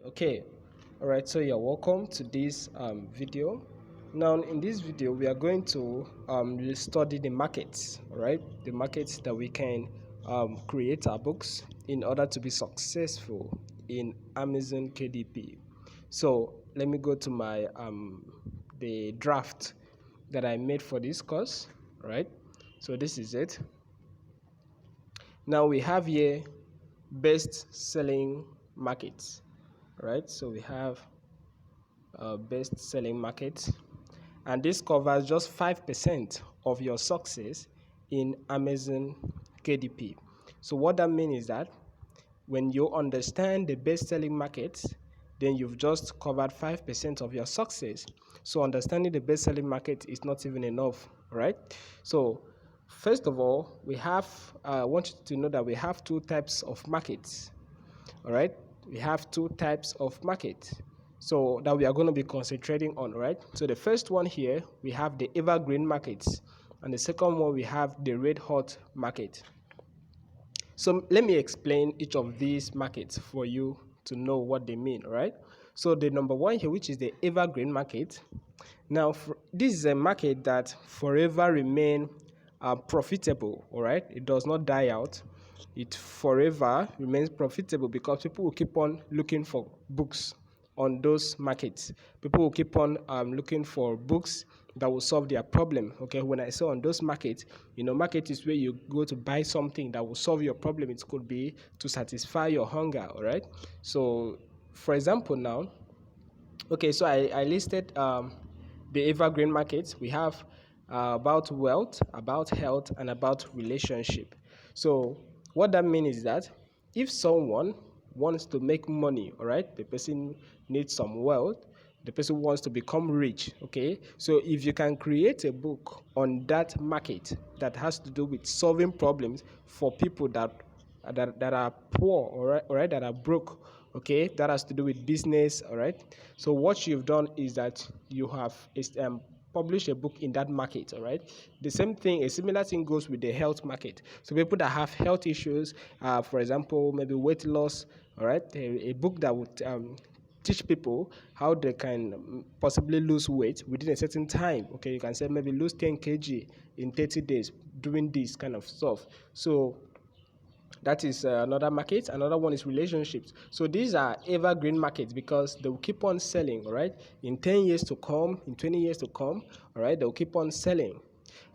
Okay, all right, so you're welcome to this video. Now in this video we are going to study the markets, all right, the markets that we can create our books in order to be successful in Amazon KDP. So let me go to my the draft that I made for this course, right? So this is it. Now we have here best selling markets, right? So we have best selling market, and this covers just 5% of your success in Amazon KDP. So what that means is that when you understand the best selling markets, then you've just covered 5% of your success. So understanding the best selling market is not even enough, right? So first of all, I want you to know that we have two types of markets. All right, we have two types of market, so that we are going to be concentrating on. Right, so the first one here we have the evergreen markets, and the second one we have the red hot market. So let me explain each of these markets for you to know what they mean. All right, so the number one here, which is the evergreen market. Now this is a market that forever remain profitable. All right, it does not die out. It forever remains profitable because people will keep on looking for books on those markets. People will keep on looking for books that will solve their problem. Okay, when I say on those markets, market is where you go to buy something that will solve your problem. It could be to satisfy your hunger. All right, so for example now, okay, so I listed the evergreen markets. We have about wealth, about health, and about relationship. So what that means is that if someone wants to make money, all right, the person needs some wealth, the person wants to become rich. Okay, so if you can create a book on that market that has to do with solving problems for people that are poor, all right, that are broke, okay, that has to do with business, all right. So what you've done is that you have publish a book in that market. All right, the same thing, a similar thing goes with the health market. So people that have health issues, for example, maybe weight loss, all right, a book that would teach people how they can possibly lose weight within a certain time. Okay, you can say maybe lose 10 kg in 30 days doing this kind of stuff. So that is another market. Another one is relationships. So these are evergreen markets because they will keep on selling. All right, in 10 years to come, in 20 years to come, all right, they'll keep on selling.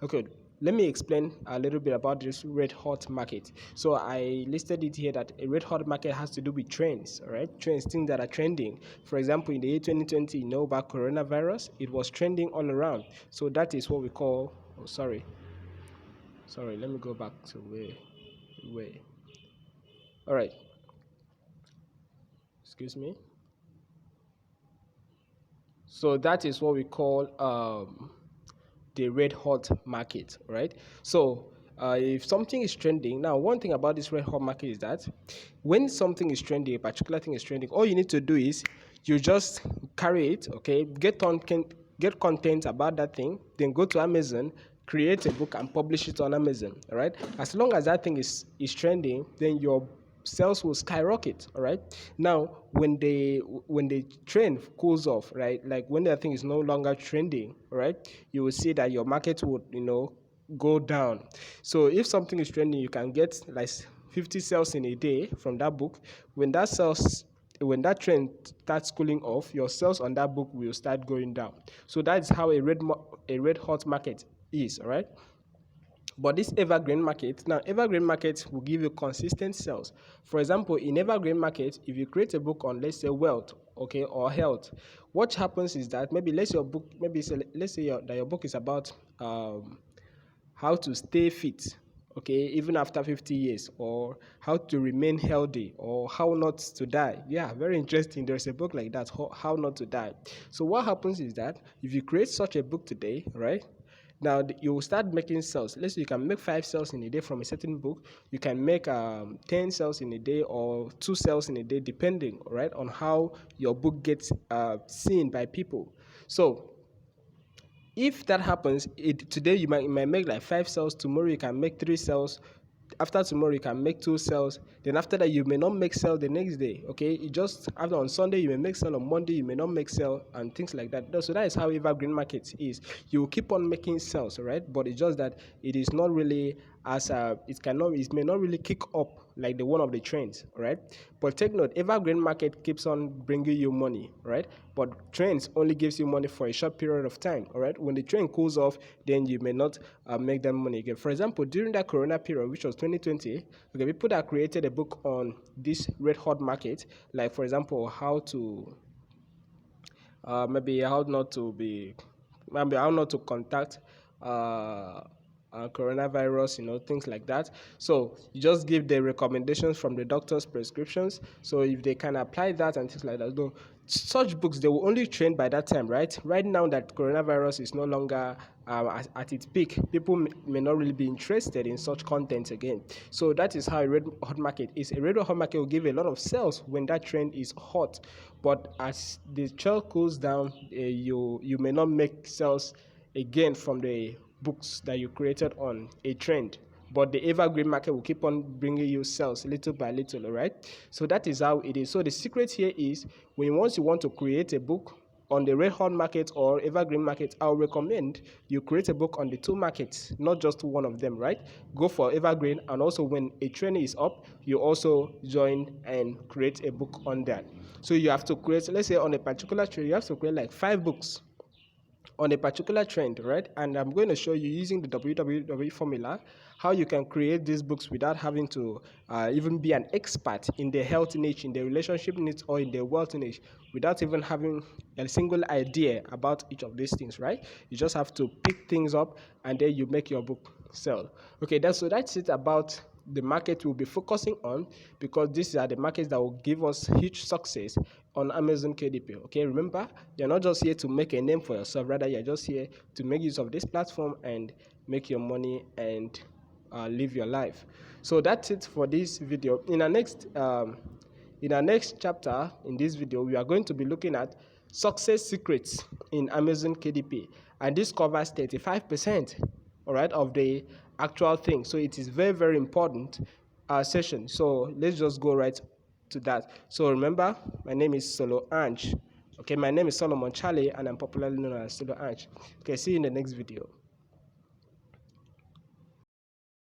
Okay, let me explain a little bit about this red hot market. So I listed it here that a red hot market has to do with trends. All right, trends, things that are trending. For example, in the year 2020, you know about coronavirus, it was trending all around. So that is what we call, sorry, let me go back to where all right, excuse me. So that is what we call the red hot market, right? So if something is trending, now one thing about this red hot market is that when something is trending, a particular thing is trending, all you need to do is you just carry it, okay, get content about that thing, then go to Amazon, create a book and publish it on Amazon. All right, as long as that thing is trending, then your sales will skyrocket. All right, now when the trend cools off, right, like when that thing is no longer trending, right, you will see that your market would go down. So if something is trending, you can get like 50 sales in a day from that book. When that trend starts cooling off, your sales on that book will start going down. So that is how a red hot market is. All right, but this evergreen market, now evergreen market will give you consistent sales. For example, in evergreen market, if you create a book on, let's say, wealth, okay, or health, what happens is that let's say your book is about how to stay fit, okay, even after 50 years, or how to remain healthy, or how not to die. Yeah, very interesting. There's a book like that, how not to die. So what happens is that if you create such a book today, right, now you will start making sales. Let's say you can make 5 sales in a day from a certain book. You can make 10 sales in a day or 2 sales in a day, depending, right, on how your book gets seen by people. So if that happens, today you might make like 5 sales. Tomorrow you can make 3 sales. after tomorrow you can make 2 sales, then after that you may not make sale the next day. Okay, you just after on Sunday you may make sale, on Monday you may not make sale, and things like that. So that is how evergreen market is. You will keep on making sales, right? But it's just that it is not really as it may not really kick up like the one of the trends, right? But take note, evergreen market keeps on bringing you money, right? But trends only gives you money for a short period of time, all right? When the trend cools off, then you may not make that money again. For example, during that Corona period, which was 2020, okay, people that created a book on this red hot market, like for example, how to maybe how not to be, maybe how not to contact coronavirus, things like that. So you just give the recommendations from the doctor's prescriptions. So if they can apply that and things like that, though, such books, they will only trend by that time, right? Right now that coronavirus is no longer at its peak, people may not really be interested in such content again. So that is how a red hot market is. A red hot market will give a lot of sales when that trend is hot, but as the trend cools down, you may not make sales again from the books that you created on a trend, but the evergreen market will keep on bringing you sales little by little. All right, so that is how it is. So the secret here is, once you want to create a book on the red hot market or evergreen market, I'll recommend you create a book on the 2 markets, not just one of them, right? Go for evergreen, and also when a trend is up, you also join and create a book on that. So you have to create, let's say on a particular trend, you have to create like 5 books on a particular trend, right? And I'm going to show you using the www formula how you can create these books without having to even be an expert in the health niche, in the relationship niche, or in the wealth niche, without even having a single idea about each of these things, right? You just have to pick things up and then you make your book sell. Okay, that's it about the market we'll be focusing on, because these are the markets that will give us huge success on Amazon KDP. Okay, remember, you're not just here to make a name for yourself, rather you're just here to make use of this platform and make your money and live your life. So that's it for this video. In our next chapter in this video, we are going to be looking at success secrets in Amazon KDP, and this covers 35%, all right, of the actual thing. So it is very, very important session. So let's just go right to that. So remember, my name is Solo Ange. Okay, my name is Solomon Charlie, and I'm popularly known as Solo Ange. Okay, see you in the next video.